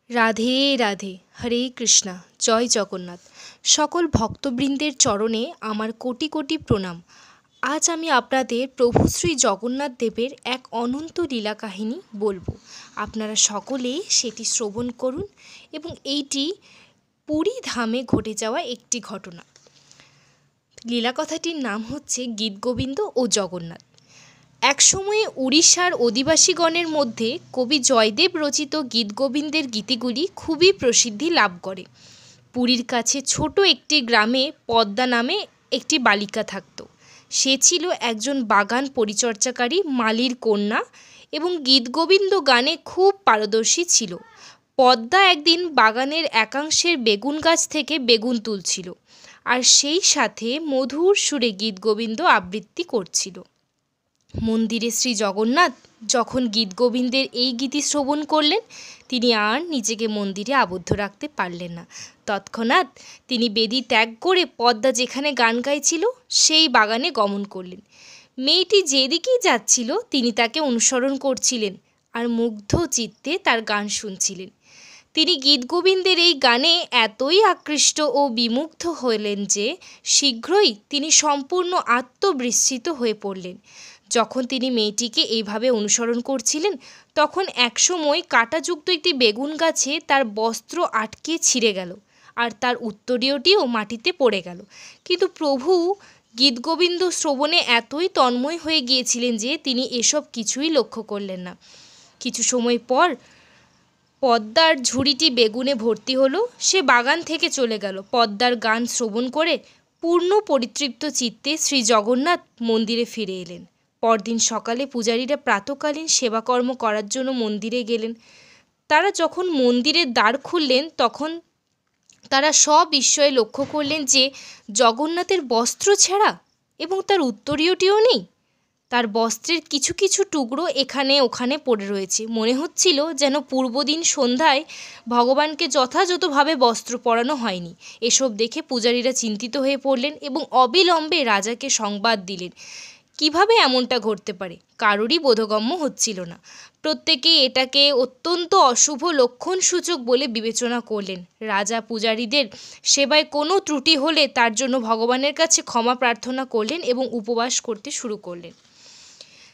রাধে রাধে, হরে কৃষ্ণা, জয় জগন্নাথ। সকল ভক্তবৃন্দের চরণে আমার কোটি কোটি প্রণাম। আজ আমি আপনাদের প্রভু শ্রী জগন্নাথ দেবের এক অনন্ত লীলা কাহিনী বলবো। আপনারা সকলে সেটি শ্রবণ করুন এবং এইটি পুরী ধামে ঘটে যাওয়া একটি ঘটনা। লীলা কথাটির নাম হচ্ছে গীতগোবিন্দ ও জগন্নাথ। একসময়ে উড়িষ্যার অধিবাসীগণের মধ্যে কবি জয়দেব রচিত গীতগোবিন্দের গীতিগুলি খুবই প্রসিদ্ধি লাভ করে। পুরীর কাছে ছোট একটি গ্রামে পদ্মা নামে একটি বালিকা থাকত। সে ছিল একজন বাগান পরিচর্যাকারী মালির কন্যা এবং গীতগোবিন্দ গানে খুব পারদর্শী ছিল। পদ্মা একদিন বাগানের একাংশের বেগুন গাছ থেকে বেগুন তুলছিল, আর সেই সাথে মধুর সুরে গীতগোবিন্দ আবৃত্তি করছিল। মন্দিরে শ্রী জগন্নাথ যখন গীতগোবিন্দের এই গীতি শ্রবণ করলেন, তিনি আর নিজেকে মন্দিরে আবদ্ধ রাখতে পারলেন না। তৎক্ষণাৎ তিনি বেদি ত্যাগ করে পদ্মা যেখানে গান গাইছিল সেই বাগানে গমন করলেন। মেয়েটি যেদিকেই যাচ্ছিল তিনি তাকে অনুসরণ করছিলেন আর মুগ্ধ চিত্তে তার গান শুনছিলেন। তিনি গীতগোবিন্দের এই গানে এতই আকৃষ্ট ও বিমুগ্ধ হলেন যে শীঘ্রই তিনি সম্পূর্ণ আত্মবিস্মৃত হয়ে পড়লেন। যখন তিনি মেয়েটিকে এইভাবে অনুসরণ করছিলেন, তখন একসময় কাঁটাযুক্ত একটি বেগুন গাছে তার বস্ত্র আটকে ছিঁড়ে গেল, আর তার উত্তরীয়টিও মাটিতে পড়ে গেল। কিন্তু প্রভু গীতগোবিন্দ শ্রবণে এতই তন্ময় হয়ে গিয়েছিলেন যে তিনি এসব কিছুই লক্ষ্য করলেন না। কিছু সময় পর পদ্মার ঝুড়িটি বেগুনে ভর্তি হলো। সে বাগান থেকে চলে গেল। পদ্মার গান শ্রবণ করে পূর্ণ পরিতৃপ্ত চিত্তে শ্রী জগন্নাথ মন্দিরে ফিরে এলেন। পরদিন সকালে পূজারীরা প্রাতকালীন সেবাকর্ম করার জন্য মন্দিরে গেলেন। তারা যখন মন্দিরের দ্বার খুললেন, তখন তারা সবিস্ময়ে লক্ষ্য করলেন যে জগন্নাথের বস্ত্র ছেঁড়া এবং তার উত্তরীয়টিও নেই। তার বস্ত্রের কিছু কিছু টুকরো এখানে ওখানে পড়ে রয়েছে। মনে হচ্ছিল যেন পূর্বদিন সন্ধ্যায় ভগবানকে যথাযথভাবে বস্ত্র পরানো হয়নি। এসব দেখে পূজারীরা চিন্তিত হয়ে পড়লেন এবং অবিলম্বে রাজাকে সংবাদ দিলেন। কিভাবে এমনটা ঘটতে পারে কারোরই বোধগম্য হচ্ছিল না। প্রত্যেকেই এটাকে অত্যন্ত অশুভ লক্ষণসূচক বলে বিবেচনা করলেন। রাজা পূজারীদের সেবায় কোনো ত্রুটি হলে তার জন্য ভগবানের কাছে ক্ষমা প্রার্থনা করলেন এবং উপবাস করতে শুরু করলেন।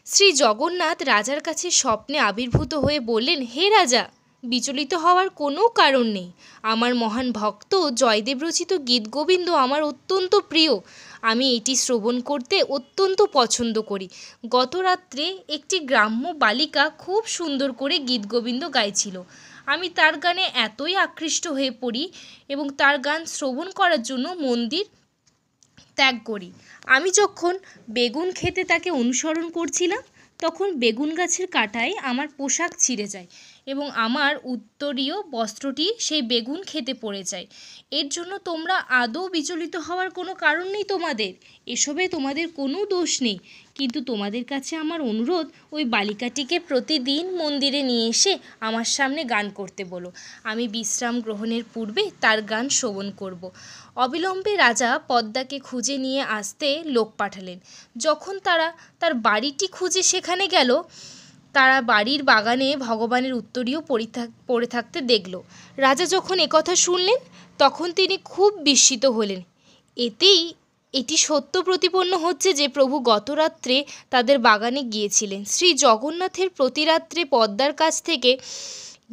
শ্রী জগন্নাথ রাজার কাছে স্বপ্নে আবির্ভূত হয়ে বললেন, হে রাজা, বিচলিত হওয়ার কোনো কারণ নেই। আমার মহান ভক্ত জয়দেব রচিত গীতগোবিন্দ আমার অত্যন্ত প্রিয়। আমি এটি শ্রবণ করতে অত্যন্ত পছন্দ করি। গত রাত্রে একটি গ্রাম্য বালিকা খুব সুন্দর করে গীতগোবিন্দ গাইছিল। আমি তার গানে এতই আকৃষ্ট হয়ে পড়ি এবং তার গান শ্রবণ করার জন্য মন্দির ত্যাগ করি। আমি যখন বেগুন খেতে তাকে অনুসরণ করছিলাম, তখন বেগুন গাছের কাঁটায় আমার পোশাক ছিঁড়ে যায় এবং আমার উত্তরীয় বস্ত্রটি সেই বেগুন খেতে পড়ে যায়। এর জন্য তোমরা আদৌ বিচলিত হওয়ার কোনো কারণ নেই তোমাদের। এসবে তোমাদের কোনো দোষ নেই। কিন্তু তোমাদের কাছে আমার অনুরোধ, ওই বালিকাটিকে প্রতিদিন মন্দিরে নিয়ে এসে আমার সামনে গান করতে বলো। আমি বিশ্রাম গ্রহণের পূর্বে তার গান শ্রবণ করব। অবিলম্বে রাজা পদ্মাকে খুঁজে নিয়ে আসতে লোক পাঠালেন। যখন তারা তার বাড়িটি খুঁজে সেখানে গেল, তারা বাড়ির বাগানে ভগবানের উত্তরীয় পড়ে থাকতে দেখল। রাজা যখন একথা শুনলেন, তখন তিনি খুব বিস্মিত হলেন। এটি সত্য প্রতিপন্ন হচ্ছে যে প্রভু গতরাত্রে তাদের বাগানে গিয়েছিলেন। শ্রী জগন্নাথের প্রতিরাত্রে পদ্মার কাছ থেকে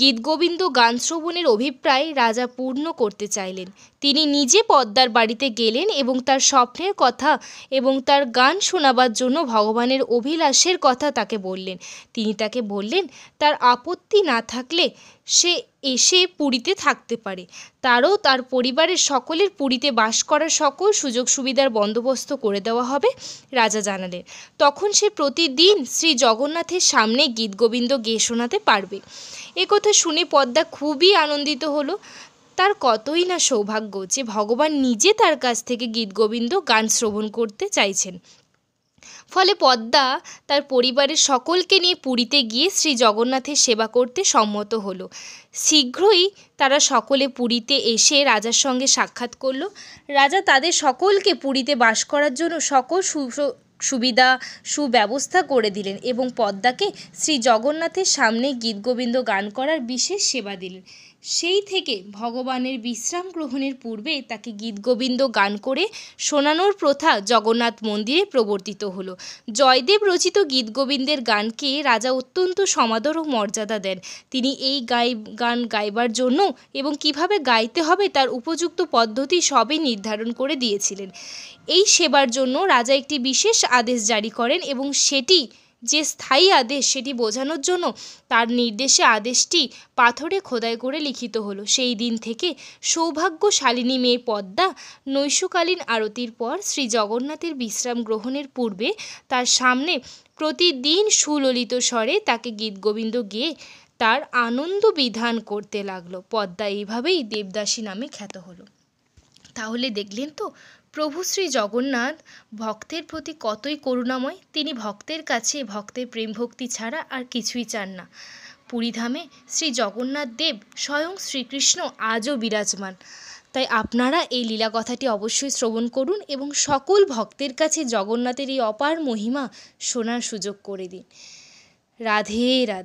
গীতগোবিন্দ গান শ্রবণের অভিপ্রায় রাজা পূর্ণ করতে চাইলেন। তিনি নিজে পদ্মার বাড়িতে গেলেন এবং তার স্বপ্নের কথা এবং তার গান শোনাবার জন্য ভগবানের অভিলাষের কথা তাকে বললেন। তিনি তাকে বললেন তার আপত্তি না থাকলে সে এসে পুরীতে থাকতে পারে। তারও তার পরিবারের সকলের পুরীতে বাস করার সকল সুযোগ সুবিধার বন্দোবস্ত করে দেওয়া হবে, রাজা জানালেন। তখন সে প্রতিদিন শ্রী জগন্নাথের সামনে গীতগোবিন্দ গেয়ে শোনাতে পারবে। একথা শুনে পদ্মা খুবই আনন্দিত হলো। তার কতই না সৌভাগ্য যে ভগবান নিজে তার কাছ থেকে গীতগোবিন্দ গান শ্রবণ করতে চাইছেন। ফলে পদ্মা তার পরিবারের সকলকে নিয়ে পুরীতে গিয়ে শ্রী জগন্নাথের সেবা করতে সম্মত হলো। শীঘ্রই তারা সকলে পুরীতে এসে রাজার সঙ্গে সাক্ষাৎ করল। রাজা তাদের সকলকে পুরীতে বাস করার জন্য সকল সুবিধা সুব্যবস্থা করে দিলেন এবং পদ্মাকে শ্রী জগন্নাথের সামনে গীতগোবিন্দ গান করার বিশেষ সেবা দিলেন। সেই থেকে ভগবানের বিশ্রাম গ্রহণের পূর্বে তাকে গীতগোবিন্দ গান করে শোনানোর প্রথা জগন্নাথ মন্দিরে প্রবর্তিত হলো। জয়দেব রচিত গীতগোবিন্দের গানকে রাজা অত্যন্ত সমাদর ও মর্যাদা দেন। তিনি এই গান গাইবার জন্য এবং কিভাবে গাইতে হবে তার উপযুক্ত পদ্ধতি সবই নির্ধারণ করে দিয়েছিলেন। এই সেবার জন্য রাজা একটি বিশেষ আদেশ জারি করেন এবং সেটি যে স্থায়ী আদেশ সেটি বোঝানোর জন্য তার নির্দেশে আদেশটি পাথরে খোদাই করে লিখিত হলো। সেই দিন থেকে সৌভাগ্যশালিনী মেয়ে পদ্মা নৈশকালীন আরতির পর শ্রী জগন্নাথের বিশ্রাম গ্রহণের পূর্বে তার সামনে প্রতিদিন সুললিত স্বরে তাকে গীতগোবিন্দ গেয়ে তার আনন্দ বিধান করতে লাগলো। পদ্মা এইভাবেই দেবদাসী নামে খ্যাত হলো। তাহলে দেখলেন তো প্রভু শ্রী জগন্নাথ ভক্তের প্রতি কতই করুণাময়। তিনি ভক্তের কাছে ভক্তের প্রেম ভক্তি ছাড়া আর কিছুই চান না। পুরীধামে শ্রী জগন্নাথ দেব স্বয়ং শ্রীকৃষ্ণ আজও বিরাজমান। তাই আপনারা এই লীলা কথাটি অবশ্যই শ্রবণ করুন এবং সকল ভক্তের কাছে জগন্নাথের এই অপার মহিমা শোনার সুযোগ করে দিন। রাধে রাধে।